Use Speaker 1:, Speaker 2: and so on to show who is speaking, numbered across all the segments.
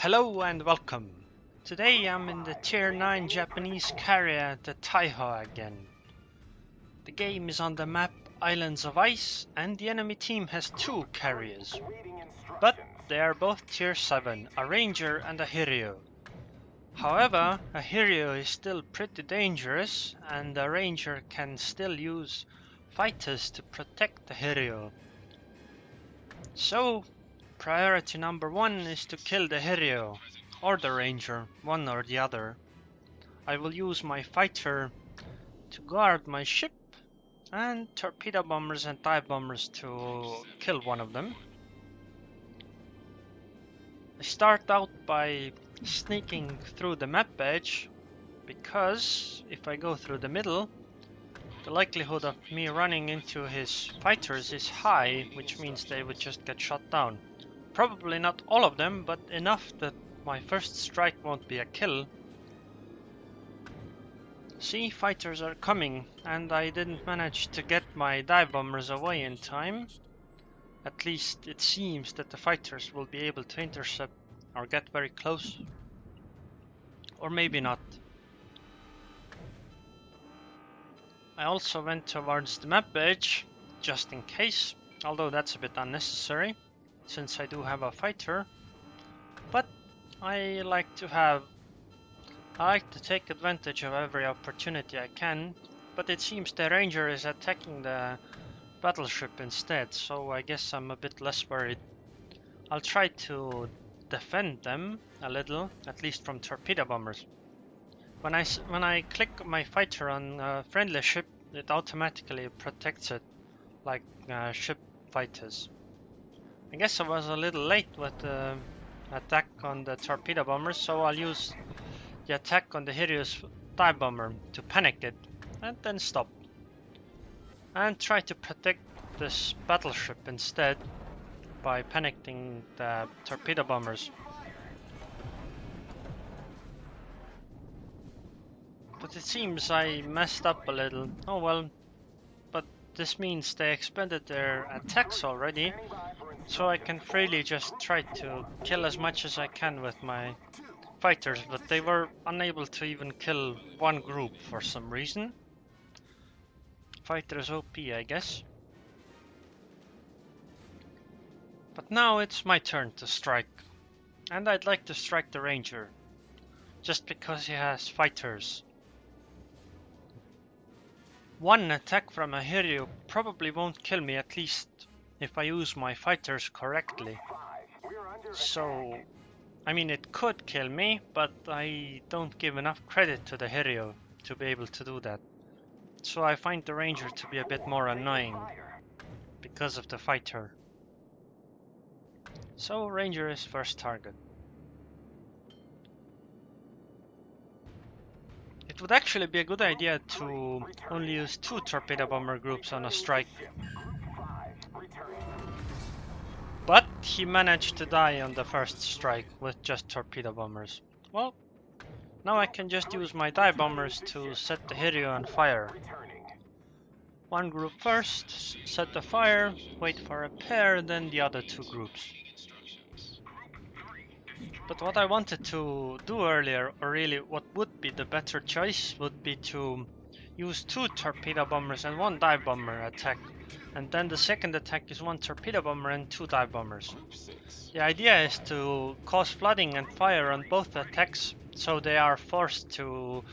Speaker 1: Hello and welcome. Today I'm in the Tier 9 Japanese carrier, the Taihou again. The game is on the map Islands of Ice and the enemy team has two carriers. But they are both Tier 7, a Ranger and a Hiryu. However, a Hiryu is still pretty dangerous and a Ranger can still use fighters to protect the Hiryu. So, priority number 1 is to kill the Hiryu, or the Ranger, one or the other. I will use my fighter to guard my ship, and torpedo bombers and dive bombers to kill one of them. I start out by sneaking through the map edge, because if I go through the middle, the likelihood of me running into his fighters is high, which means they would just get shot down. Probably not all of them, but enough that my first strike won't be a kill. See, fighters are coming, and I didn't manage to get my dive bombers away in time. At least it seems that the fighters will be able to intercept or get very close. Or maybe not. I also went towards the map edge, just in case, although that's a bit unnecessary, since I do have a fighter. But I like to take advantage of every opportunity I can, but it seems the Ranger is attacking the battleship instead, so I guess I'm a bit less worried. I'll try to defend them a little, at least from torpedo bombers. When I click my fighter on a friendly ship, it automatically protects it, like ship fighters. I guess I was a little late with the attack on the torpedo bombers, so I'll use the attack on the Hiryu's dive bomber to panic it, and then stop. And try to protect this battleship instead by panicking the torpedo bombers. But it seems I messed up a little. Oh well, but this means they expended their attacks already, so I can freely just try to kill as much as I can with my fighters, but they were unable to even kill one group for some reason. Fighters OP, I guess. But now it's my turn to strike, and I'd like to strike the Ranger, just because he has fighters. One attack from a Hiryu probably won't kill me, at least if I use my fighters correctly. So, I mean, it could kill me, but I don't give enough credit to the Hiryu to be able to do that. So I find the Ranger to be a bit more annoying because of the fighter. So Ranger is first target. It would actually be a good idea to only use 2 torpedo bomber groups on a strike. But he managed to die on the first strike with just torpedo bombers. Well, now I can just use my dive bombers to set the Hiryu on fire. One group first, set the fire, wait for repair, then the other 2 groups. But what I wanted to do earlier, or really what would be the better choice, would be to use 2 torpedo bombers and 1 dive bomber attack. And then the second attack is 1 torpedo bomber and 2 dive bombers. The idea is to cause flooding and fire on both attacks, so they are forced to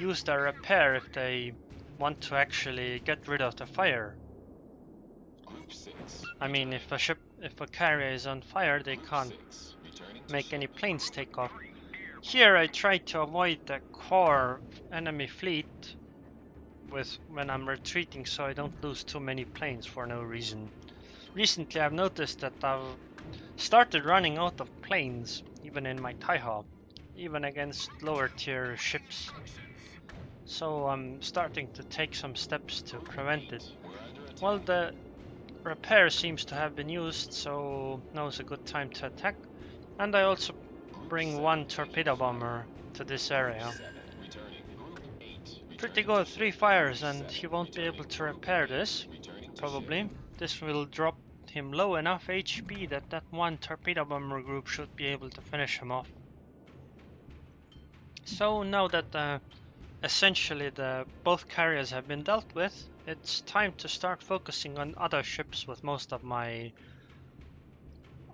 Speaker 1: use their repair if they want to actually get rid of the fire. I mean, if a carrier is on fire, they can't make any planes take off. Here I try to avoid the core enemy fleet when I'm retreating, so I don't lose too many planes for no reason. Recently I've noticed that I've started running out of planes, even in my Taihou, even against lower tier ships. So I'm starting to take some steps to prevent it. Well, the repair seems to have been used, so now's a good time to attack. And I also bring 1 torpedo bomber to this area. Pretty good, 3 fires, and he won't be able to repair this, probably. This will drop him low enough HP that that one torpedo bomber group should be able to finish him off. So now that essentially both carriers have been dealt with, it's time to start focusing on other ships with most of my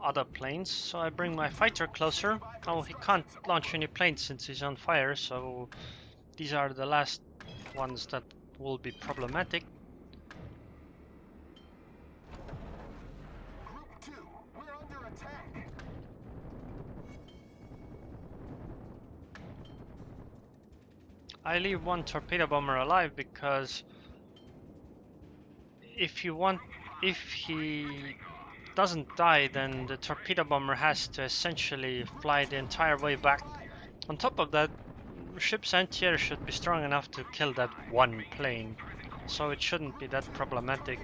Speaker 1: other planes. So I bring my fighter closer. Oh, he can't launch any planes since he's on fire, so these are the last ones that will be problematic.
Speaker 2: Group 2, we're under attack.
Speaker 1: I leave one torpedo bomber alive because if he doesn't die, then the torpedo bomber has to essentially fly the entire way back. On top of that, ship's anti-air should be strong enough to kill that one plane, so it shouldn't be that problematic.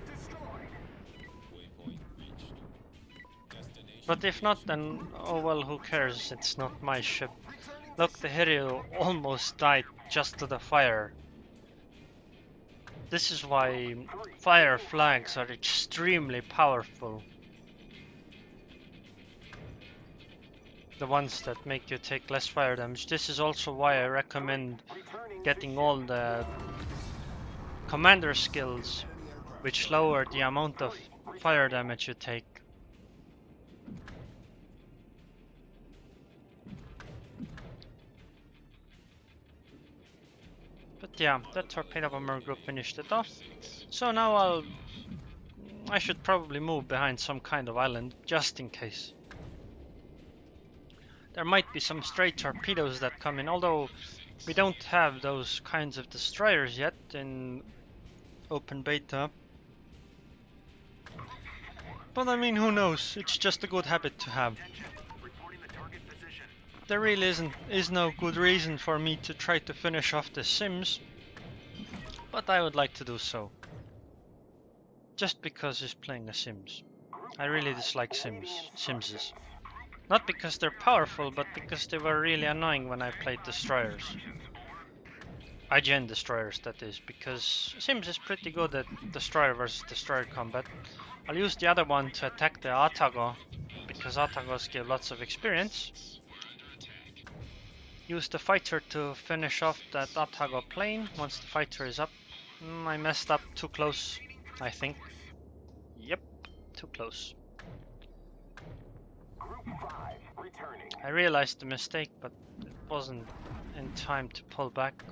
Speaker 1: But if not, then oh well, who cares, it's not my ship. Look, the Hiryu almost died just to the fire. This is why fire flags are extremely powerful. The ones that make you take less fire damage. This is also why I recommend getting all the commander skills, which lower the amount of fire damage you take. But yeah, that torpedo bomber group finished it off. So now I should probably move behind some kind of island, just in case. There might be some stray torpedoes that come in, although we don't have those kinds of destroyers yet in open beta. But I mean, who knows? It's just a good habit to have. There really is no good reason for me to try to finish off the Sims, but I would like to do so. Just because he's playing a Sims. I really dislike Simses. Not because they're powerful, but because they were really annoying when I played destroyers. IGN destroyers, that is, because Sims is pretty good at destroyer versus destroyer combat. I'll use the other one to attack the Atago, because Atagos give lots of experience. Use the fighter to finish off that Atago plane once the fighter is up. I messed up too close, I think. Yep, too close. I realized the mistake, but it wasn't in time to pull back.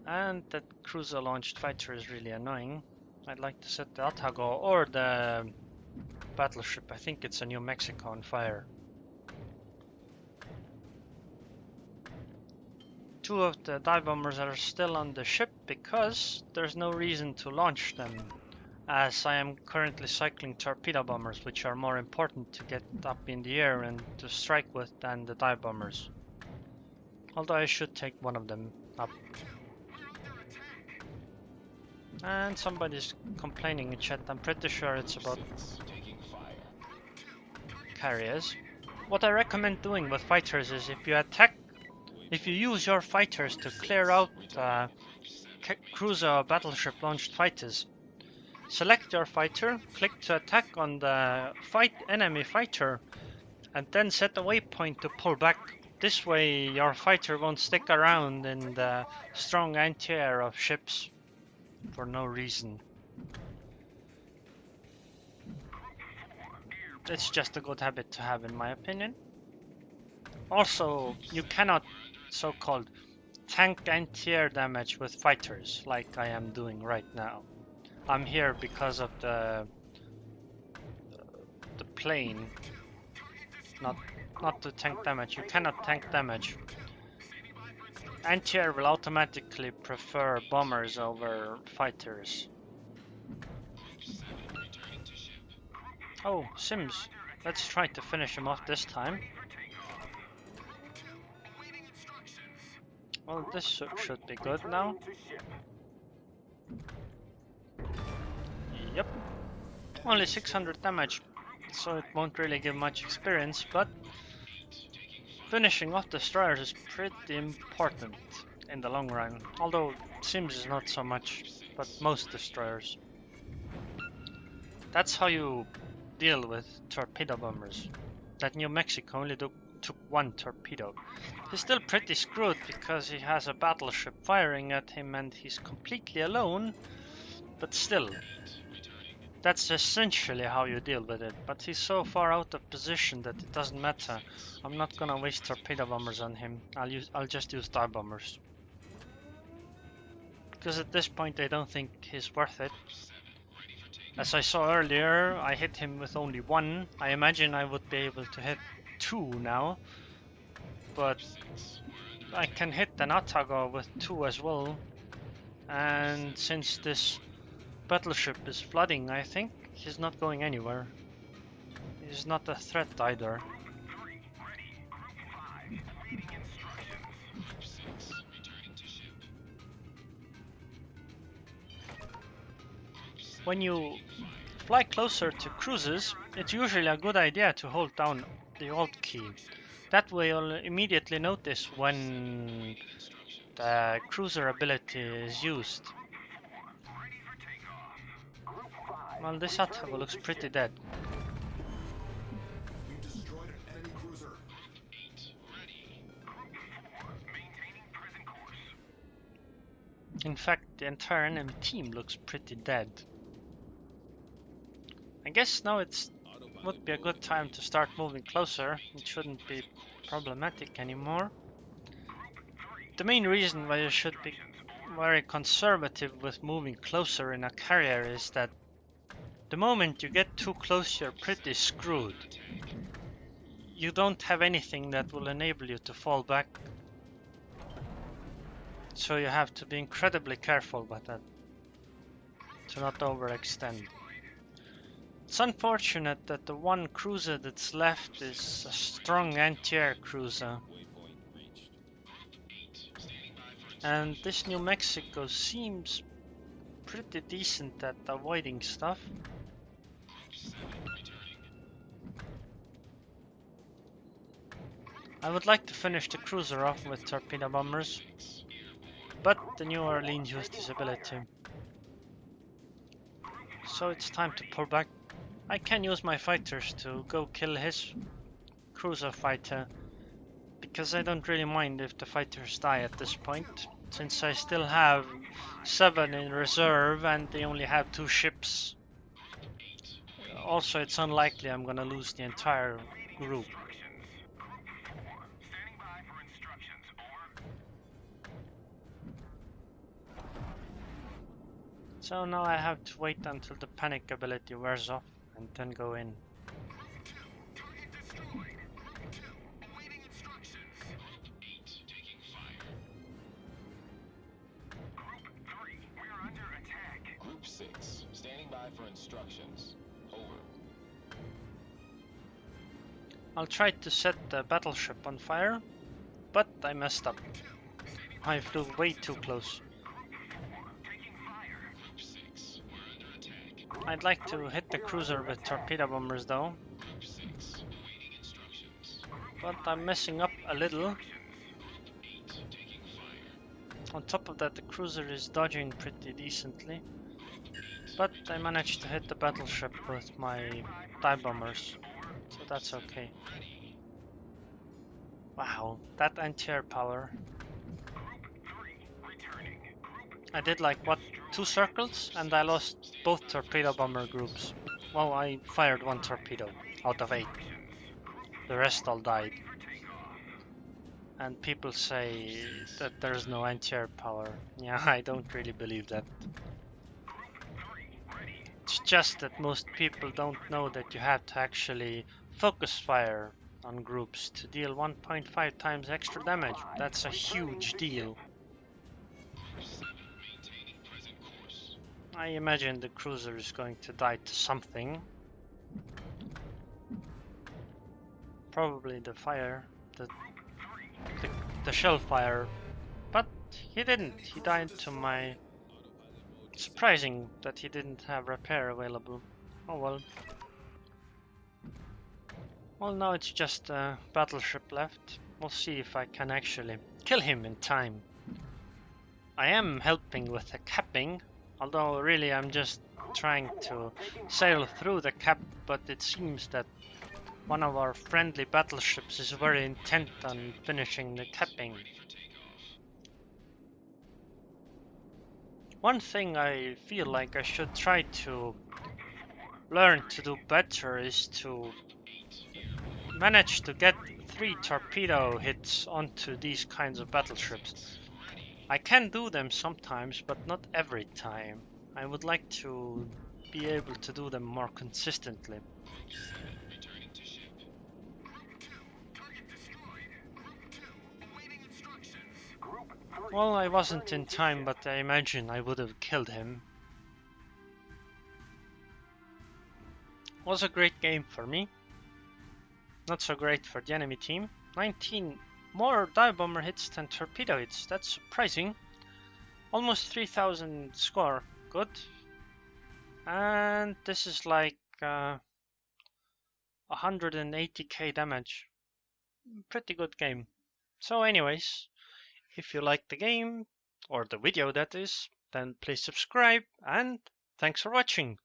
Speaker 1: And that cruiser launched fighter is really annoying. I'd like to set the Atago or the battleship, I think it's a New Mexico, on fire. Two of the dive bombers are still on the ship because there's no reason to launch them, as I am currently cycling torpedo bombers, which are more important to get up in the air and to strike with than the dive bombers. Although I should take one of them up. And somebody's complaining in chat. I'm pretty sure it's about carriers. What I recommend doing with fighters is if you use your fighters to clear out cruiser or battleship launched fighters, select your fighter, click to attack on the enemy fighter, and then set a waypoint to pull back. This way your fighter won't stick around in the strong anti-air of ships for no reason. It's just a good habit to have, in my opinion. Also, you cannot so-called tank anti-air damage with fighters like I am doing right now. I'm here because of the plane, not to tank damage. You cannot tank damage. Anti-air will automatically prefer bombers over fighters. Oh, Sims. Let's try to finish him off this time. Well, this should be good now. Yep. Only 600 damage, so it won't really give much experience, but finishing off destroyers is pretty important in the long run. Although Sims is not so much, but most destroyers. That's how you deal with torpedo bombers. That New Mexico only took one torpedo. He's still pretty screwed because he has a battleship firing at him and he's completely alone, but still. That's essentially how you deal with it, but he's so far out of position that it doesn't matter. I'm not gonna waste torpedo bombers on him. I'll just use dive bombers. Because at this point I don't think he's worth it. As I saw earlier, I hit him with only one. I imagine I would be able to hit two now. But I can hit an Atago with two as well. And since this battleship is flooding, I think he's not going anywhere. He's not a threat either. When you fly closer to cruisers, it's usually a good idea to hold down the Alt key. That way you'll immediately notice when the cruiser ability is used. Well, this Atago looks pretty dead.
Speaker 2: You destroyed an enemy cruiser.
Speaker 1: In fact, the entire enemy team looks pretty dead. I guess now would be a good time to start moving closer. It shouldn't be problematic anymore. The main reason why you should be very conservative with moving closer in a carrier is that the moment you get too close, you're pretty screwed. You don't have anything that will enable you to fall back. So you have to be incredibly careful with that, to not overextend. It's unfortunate that the one cruiser that's left is a strong anti-air cruiser. And this New Mexico seems pretty decent at avoiding stuff. I would like to finish the cruiser off with torpedo bombers, but the New Orleans used his ability. So it's time to pull back. I can use my fighters to go kill his cruiser fighter, because I don't really mind if the fighters die at this point, since I still have 7 in reserve and they only have 2 ships. Also, it's unlikely I'm gonna lose the entire group. So now I have to wait until the panic ability wears off and then go in.
Speaker 2: Target destroyed. Group 2, awaiting instructions.
Speaker 3: 8 taking fire.
Speaker 2: Group 3, we're under attack.
Speaker 3: Group 6 standing by for instructions. Over.
Speaker 1: I'll try to set the battleship on fire, but I messed up. I flew way too close.
Speaker 3: Group 6 we're under attack.
Speaker 1: I'd like to hit the cruiser with torpedo bombers though,
Speaker 3: Group 6 awaiting instructions.
Speaker 1: but I'm messing up a little.
Speaker 3: 8 taking fire.
Speaker 1: On top of that, the cruiser is dodging pretty decently, but I managed to hit the battleship with my dive bombers, so that's okay. Wow, that anti-air power. I did like, what, 2 circles, and I lost both torpedo bomber groups. Well, I fired 1 torpedo out of 8. The rest all died. And people say that there's no anti-air power. Yeah, I don't really believe that. It's just that most people don't know that you have to actually focus fire on groups to deal 1.5 times extra damage. That's a huge deal.
Speaker 3: Maintaining present course.
Speaker 1: I imagine the cruiser is going to die to something. Probably the fire, the shell fire, but he didn't. He died to my... Surprising that he didn't have repair available. Oh well. Well, now it's just a battleship left. We'll see if I can actually kill him in time. I am helping with the capping, although really I'm just trying to sail through the cap, but it seems that one of our friendly battleships is very intent on finishing the capping. One thing I feel like I should try to learn to do better is to manage to get 3 torpedo hits onto these kinds of battleships. I can do them sometimes, but not every time. I would like to be able to do them more consistently.
Speaker 3: Returning to ship.
Speaker 2: Group 2, target destroyed. Group 2, awaiting instructions. Group 3.
Speaker 1: Well, I wasn't in time, but I imagine I would have killed him. Was a great game for me. Not so great for the enemy team. 19 more dive bomber hits than torpedo hits. That's surprising. Almost 3000 score. Good. And this is like 180k damage. Pretty good game. So anyways, if you like the game, or the video that is, then please subscribe, and thanks for watching.